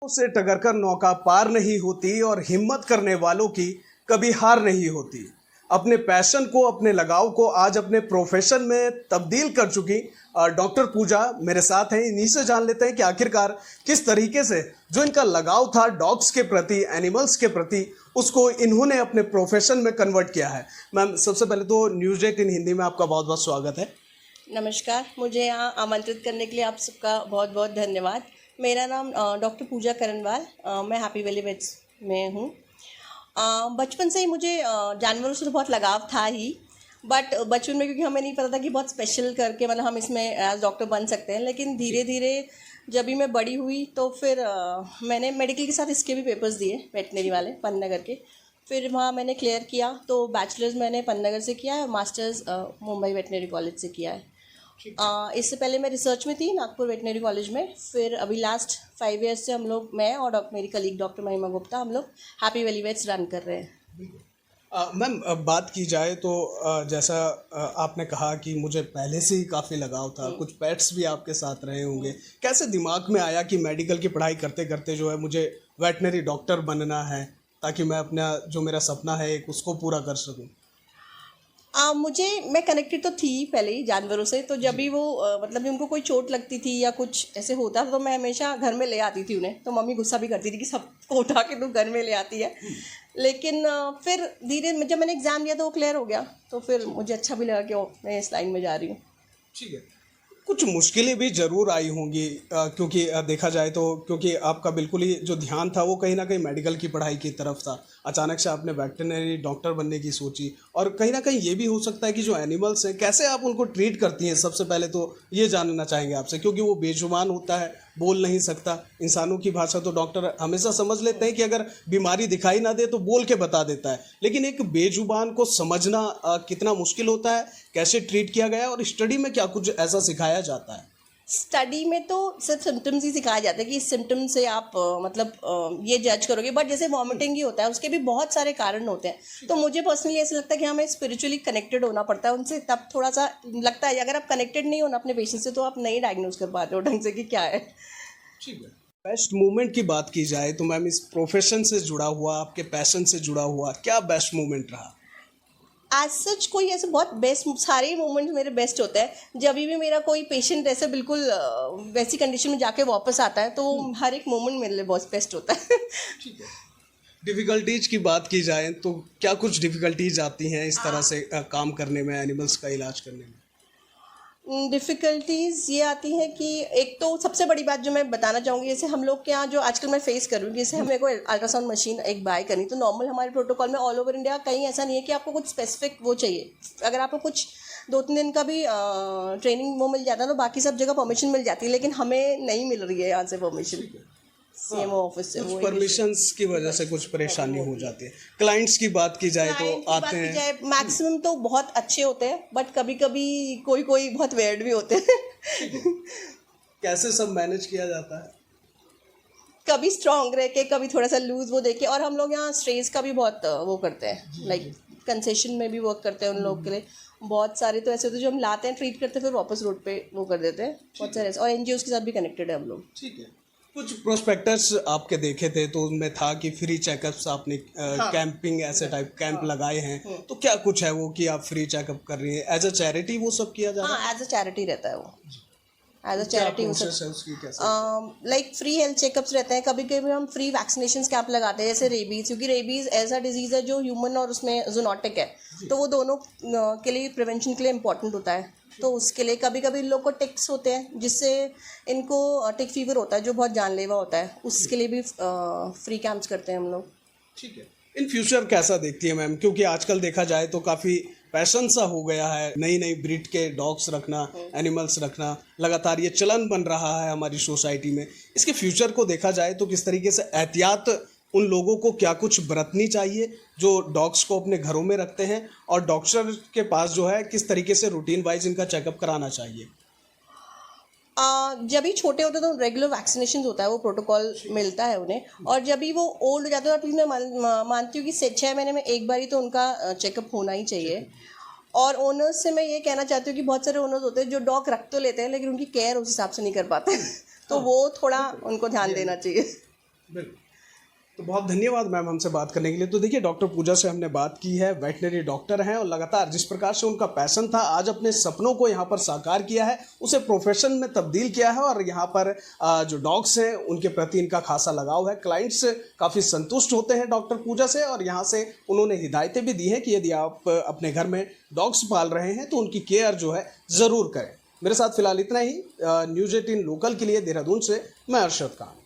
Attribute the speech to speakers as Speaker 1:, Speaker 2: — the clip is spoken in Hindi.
Speaker 1: से टकरकर नौका पार नहीं होती और हिम्मत करने वालों की कभी हार नहीं होती। अपने पैशन को, अपने लगाव को आज अपने प्रोफेशन में तब्दील कर चुकी डॉक्टर पूजा मेरे साथ हैं। इन्हीं से जान लेते हैं कि आखिरकार किस तरीके से जो इनका लगाव था डॉग्स के प्रति, एनिमल्स के प्रति, उसको इन्होंने अपने प्रोफेशन में कन्वर्ट किया है। मैम, सबसे पहले तो न्यूज़ 8 इन हिंदी में आपका बहुत बहुत स्वागत है।
Speaker 2: नमस्कार, मुझे यहाँ आमंत्रित करने के लिए आप सबका बहुत बहुत धन्यवाद। मेरा नाम डॉक्टर पूजा करनवाल, मैं हैप्पी वैली वेट्स में हूँ। बचपन से ही मुझे जानवरों से तो बहुत लगाव था ही, बट बचपन में क्योंकि हमें नहीं पता था कि बहुत स्पेशल करके मतलब हम इसमें एज डॉक्टर बन सकते हैं। लेकिन धीरे धीरे जब भी मैं बड़ी हुई तो फिर मैंने मेडिकल के साथ इसके भी पेपर्स दिए, वेटनरी वाले पन्नगर के। फिर वहाँ मैंने क्लियर किया, तो बैचलर्स मैंने पन्नगर से किया है और मास्टर्स मुंबई वेटनरी कॉलेज से किया है। इससे पहले मैं रिसर्च में थी नागपुर वेटनरी कॉलेज में। फिर अभी लास्ट 5 ईयर्स से हम लोग, मैं और मेरी कलीग डॉक्टर महिमा गुप्ता, हम लोग हैप्पी वैली वेट्स रन कर रहे हैं।
Speaker 1: मैम, बात की जाए तो जैसा आपने कहा कि मुझे पहले से ही काफ़ी लगाव था, कुछ पेट्स भी आपके साथ रहे होंगे। कैसे दिमाग में आया कि मेडिकल की पढ़ाई करते करते जो है मुझे वेटनरी डॉक्टर बनना है, ताकि मैं अपना जो मेरा सपना है एक उसको पूरा कर सकूं?
Speaker 2: मैं कनेक्टेड तो थी पहले ही जानवरों से। तो जब भी वो मतलब उनको कोई चोट लगती थी या कुछ ऐसे होता था तो मैं हमेशा घर में ले आती थी उन्हें। तो मम्मी गुस्सा भी करती थी कि सबको उठा के तू घर में ले आती है। लेकिन फिर धीरे जब मैंने एग्ज़ाम दिया तो वो क्लियर हो गया, तो फिर मुझे अच्छा भी लगा कि मैं इस लाइन में जा रही हूँ।
Speaker 1: ठीक है। कुछ मुश्किलें भी ज़रूर आई होंगी, क्योंकि देखा जाए तो क्योंकि आपका बिल्कुल ही जो ध्यान था वो कहीं ना कहीं मेडिकल की पढ़ाई की तरफ था। अचानक से आपने वेटरनरी डॉक्टर बनने की सोची, और कहीं ना कहीं ये भी हो सकता है कि जो एनिमल्स हैं कैसे आप उनको ट्रीट करती हैं। सबसे पहले तो ये जानना चाहेंगे आपसे, क्योंकि वो बेजुबान होता है, बोल नहीं सकता। इंसानों की भाषा तो डॉक्टर हमेशा समझ लेते हैं कि अगर बीमारी दिखाई ना दे तो बोल के बता देता है, लेकिन एक बेजुबान को समझना कितना मुश्किल होता है, कैसे ट्रीट किया गया है, और स्टडी में क्या कुछ ऐसा सिखाया जाता है?
Speaker 2: स्टडी में तो सिर्फ सिम्टम्स ही सिखाया जाता है कि इस सिम्टम से आप ये जज करोगे। बट जैसे वॉमिटिंग ही होता है, उसके भी बहुत सारे कारण होते हैं। तो मुझे पर्सनली ऐसा लगता है कि हमें स्पिरिचुअली कनेक्टेड होना पड़ता है उनसे, तब थोड़ा सा लगता है। अगर आप कनेक्टेड नहीं हो ना अपने पेशेंट से तो आप नहीं डायग्नोज कर पाते हो ढंग से कि क्या है।
Speaker 1: ठीक है। बेस्ट मोमेंट की बात की जाए तो मैम, इस प्रोफेशन से जुड़ा हुआ, आपके पैशन से जुड़ा हुआ क्या बेस्ट मोमेंट रहा?
Speaker 2: एज सच कोई ऐसे बहुत बेस्ट, सारे ही मोमेंट्स मेरे बेस्ट होते हैं। जब भी मेरा कोई पेशेंट ऐसे बिल्कुल वैसी कंडीशन में जाके वापस आता है तो हर एक मोमेंट मेरे लिए बहुत बेस्ट होता है।
Speaker 1: ठीक है। डिफ़िकल्टीज की बात की जाए तो क्या कुछ डिफ़िकल्टीज आती हैं इस तरह से काम करने में, एनिमल्स का इलाज करने में?
Speaker 2: डिफ़िकल्टीज़ ये आती हैं कि एक तो सबसे बड़ी बात जो मैं बताना चाहूँगी, जैसे हम लोग के यहाँ जो आजकल मैं फेस कर रही हूँ, जैसे हमें कोई अल्ट्रासाउंड मशीन एक बाय करनी, तो नॉर्मल हमारे प्रोटोकॉल में ऑल ओवर इंडिया कहीं ऐसा नहीं है कि आपको कुछ स्पेसिफिक वो चाहिए। अगर आपको कुछ 2-3 दिन का भी ट्रेनिंग वो मिल जाता है तो बाकी सब जगह परमिशन मिल जाती है, लेकिन हमें नहीं मिल रही है यहाँ से परमिशन सीएमओ ऑफिस से।
Speaker 1: कुछ परमिशंस की वजह से कुछ परेशानी हो जाती है। क्लाइंट्स की बात की जाए तो आते हैं,
Speaker 2: मैक्सिमम तो बहुत अच्छे होते हैं, बट कभी कभी कोई कोई बहुत वेयर्ड भी होते हैं।
Speaker 1: कैसे सब मैनेज किया जाता है?
Speaker 2: कभी स्ट्रॉन्ग रह के, कभी थोड़ा सा लूज वो देके। और हम लोग यहाँ स्ट्रेस का भी बहुत वो करते हैं, लाइक कंसेशन में भी वर्क करते हैं उन लोग के लिए। बहुत सारे तो ऐसे होते हैं जो हम लाते हैं, ट्रीट करते हैं, फिर वापस रोड पे वो कर देते हैं। बहुत सारे और एनजीओज के साथ भी कनेक्टेड है हम लोग।
Speaker 1: ठीक है। कुछ प्रोस्पेक्टस आपके देखे थे तो उनमें था कि फ्री चेकअप्स आपने कैंपिंग ऐसे टाइप कैंप लगाए हैं, तो क्या कुछ है वो कि आप फ्री चेकअप कर रही हैं एज अ चैरिटी? वो सब किया जा रहा है?
Speaker 2: हाँ, एज अ चैरिटी रहता है वो। As a charity like free health checkups रहते हैं। कभी कभी हम फ्री वैक्सीनेशन कैंप लगाते हैं, जैसे रेबीज़, क्योंकि रेबीज़ ऐसा डिजीज़ है जो ह्यूमन और उसमें जूनोटिक है, तो वो दोनों के लिए प्रिवेंशन के लिए इम्पोर्टेंट होता है। तो उसके लिए कभी कभी इन लोग को टिक्स होते हैं, जिससे इनको टिक फीवर होता है जो बहुत जानलेवा होता है, उसके लिए भी फ्री कैंप्स करते हैं हम लोग।
Speaker 1: ठीक है। इन फ्यूचर कैसा देखती है मैम, क्योंकि आजकल देखा जाए तो काफ़ी पैशन सा हो गया है, नई नई ब्रीड के डॉग्स रखना, एनिमल्स रखना, लगातार ये चलन बन रहा है हमारी सोसाइटी में। इसके फ्यूचर को देखा जाए तो किस तरीके से एहतियात उन लोगों को क्या कुछ बरतनी चाहिए जो डॉग्स को अपने घरों में रखते हैं, और डॉक्टर के पास जो है किस तरीके से रूटीन वाइज इनका चेकअप कराना चाहिए?
Speaker 2: जब भी छोटे होते हैं तो रेगुलर वैक्सीनेशन होता है, वो प्रोटोकॉल मिलता है उन्हें। और जब भी वो ओल्ड हो जाते हैं, तो मैं मानती हूँ कि 6 महीने में एक बार ही तो उनका चेकअप होना ही चाहिए। और ओनर्स से मैं ये कहना चाहती हूँ कि बहुत सारे ओनर्स होते हैं जो डॉग रख तो लेते हैं लेकिन उनकी केयर उस हिसाब से नहीं कर पाते। तो वो थोड़ा उनको ध्यान देना चाहिए।
Speaker 1: बिल्कुल। तो बहुत धन्यवाद मैम हमसे बात करने के लिए। तो देखिए डॉक्टर पूजा से हमने बात की है, वेटनरी डॉक्टर हैं और लगातार जिस प्रकार से उनका पैशन था, आज अपने सपनों को यहाँ पर साकार किया है, उसे प्रोफेशन में तब्दील किया है और यहाँ पर जो डॉग्स हैं उनके प्रति इनका खासा लगाव है। क्लाइंट्स काफ़ी संतुष्ट होते हैं डॉक्टर पूजा से और यहाँ से उन्होंने हिदायतें भी दी हैं कि यदि आप अपने घर में डॉग्स पाल रहे हैं तो उनकी केयर जो है ज़रूर करें। मेरे साथ फिलहाल इतना ही। न्यूज़ 18 लोकल के लिए देहरादून से मैं अरशद खान।